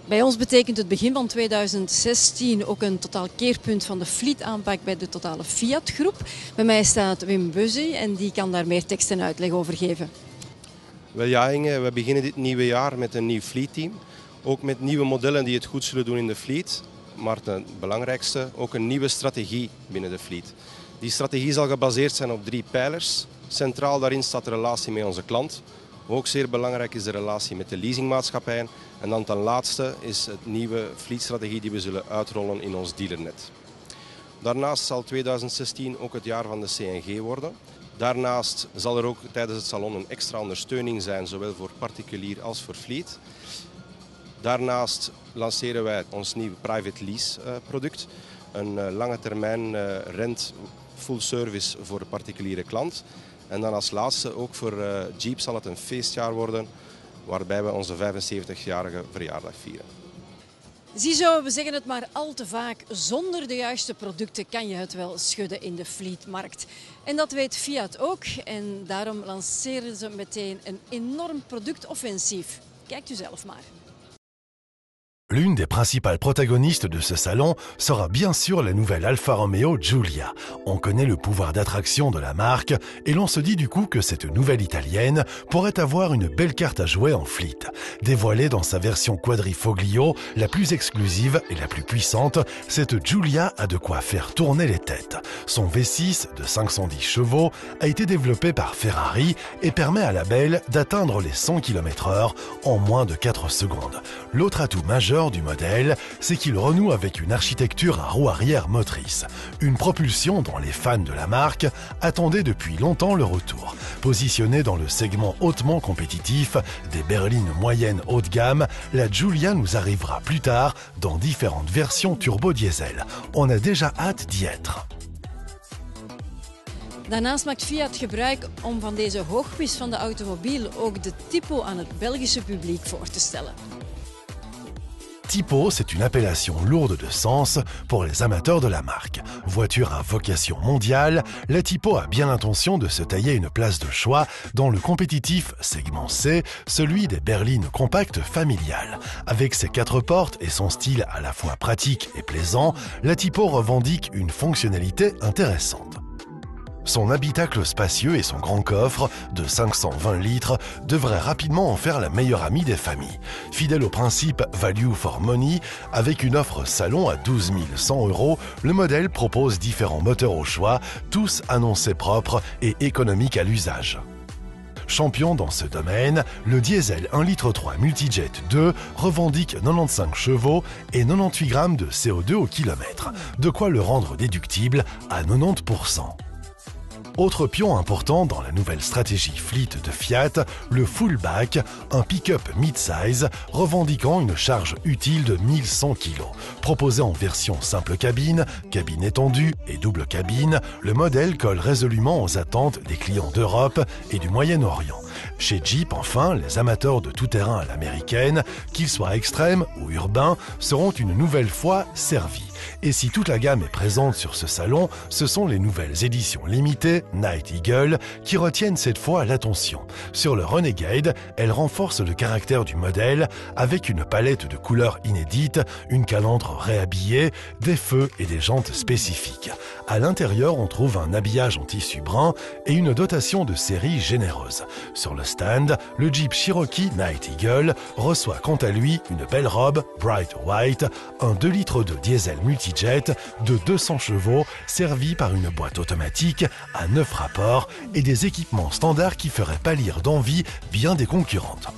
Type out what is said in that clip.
Bij ons betekent het begin van 2016 ook een totaal keerpunt van de fleet-aanpak bij de totale Fiat-groep. Bij mij staat Wim Buzzy en die kan daar meer tekst en uitleg over geven. Wel ja, Inge, we beginnen dit nieuwe jaar met een nieuw fleet-team. Ook met nieuwe modellen die het goed zullen doen in de fleet. Maar het belangrijkste, ook een nieuwe strategie binnen de fleet. Die strategie zal gebaseerd zijn op 3 pijlers. Centraal daarin staat de relatie met onze klant. Ook zeer belangrijk is de relatie met de leasingmaatschappijen. En dan ten laatste is het nieuwe fleetstrategie die we zullen uitrollen in ons dealernet. Daarnaast zal 2016 ook het jaar van de CNG worden. Daarnaast zal er ook tijdens het salon een extra ondersteuning zijn, zowel voor particulier als voor fleet. Daarnaast lanceren wij ons nieuwe private lease product. Een lange termijn rent full service voor de particuliere klant. En dan als laatste ook voor Jeep zal het een feestjaar worden, waarbij we onze 75-jarige verjaardag vieren. Ziezo, we zeggen het maar al te vaak, zonder de juiste producten kan je het wel schudden in de fleetmarkt. En dat weet Fiat ook en daarom lanceren ze meteen een enorm productoffensief. Kijkt u zelf maar. L'une des principales protagonistes de ce salon sera bien sûr la nouvelle Alfa Romeo Giulia. On connaît le pouvoir d'attraction de la marque et l'on se dit du coup que cette nouvelle italienne pourrait avoir une belle carte à jouer en fleet. Dévoilée dans sa version quadrifoglio, la plus exclusive et la plus puissante, cette Giulia a de quoi faire tourner les têtes. Son V6 de 510 chevaux a été développé par Ferrari et permet à la belle d'atteindre les 100 km/h en moins de 4 secondes. L'autre atout majeur du modèle, c'est qu'il renoue avec une architecture à roue arrière motrice. Une propulsion dont les fans de la marque attendaient depuis longtemps le retour. Positionnée dans le segment hautement compétitif des berlines moyennes haut de gamme, la Giulia nous arrivera plus tard dans différentes versions turbo-diesel. On a déjà hâte d'y être. Daarnaast maakt Fiat gebruik om van deze hoogmis van de automobiel ook de Tipo aan het Belgische publiek voor te stellen. Tipo, c'est une appellation lourde de sens pour les amateurs de la marque. Voiture à vocation mondiale, la Tipo a bien l'intention de se tailler une place de choix dans le compétitif segment C, celui des berlines compactes familiales. Avec ses 4 portes et son style à la fois pratique et plaisant, la Tipo revendique une fonctionnalité intéressante. Son habitacle spacieux et son grand coffre de 520 litres devraient rapidement en faire la meilleure amie des familles. Fidèle au principe Value for Money, avec une offre salon à 12 100 €, le modèle propose différents moteurs au choix, tous annoncés propres et économiques à l'usage. Champion dans ce domaine, le diesel 1,3 litre Multijet 2 revendique 95 chevaux et 98 grammes de CO2 au kilomètre, de quoi le rendre déductible à 90%. Autre pion important dans la nouvelle stratégie fleet de Fiat, le Fullback, un pick-up mid-size revendiquant une charge utile de 1100 kg. Proposé en version simple cabine, cabine étendue et double cabine, le modèle colle résolument aux attentes des clients d'Europe et du Moyen-Orient. Chez Jeep, enfin, les amateurs de tout-terrain à l'américaine, qu'ils soient extrêmes ou urbains, seront une nouvelle fois servis. Et si toute la gamme est présente sur ce salon, ce sont les nouvelles éditions limitées Night Eagle qui retiennent cette fois l'attention. Sur le Renegade, elles renforcent le caractère du modèle avec une palette de couleurs inédites, une calandre réhabillée, des feux et des jantes spécifiques. À l'intérieur, on trouve un habillage en tissu brun et une dotation de série généreuse. Sur le stand, le Jeep Cherokee Night Eagle reçoit quant à lui une belle robe Bright White, un 2 litres de diesel multijet de 200 chevaux servi par une boîte automatique à 9 rapports et des équipements standards qui feraient pâlir d'envie bien des concurrentes.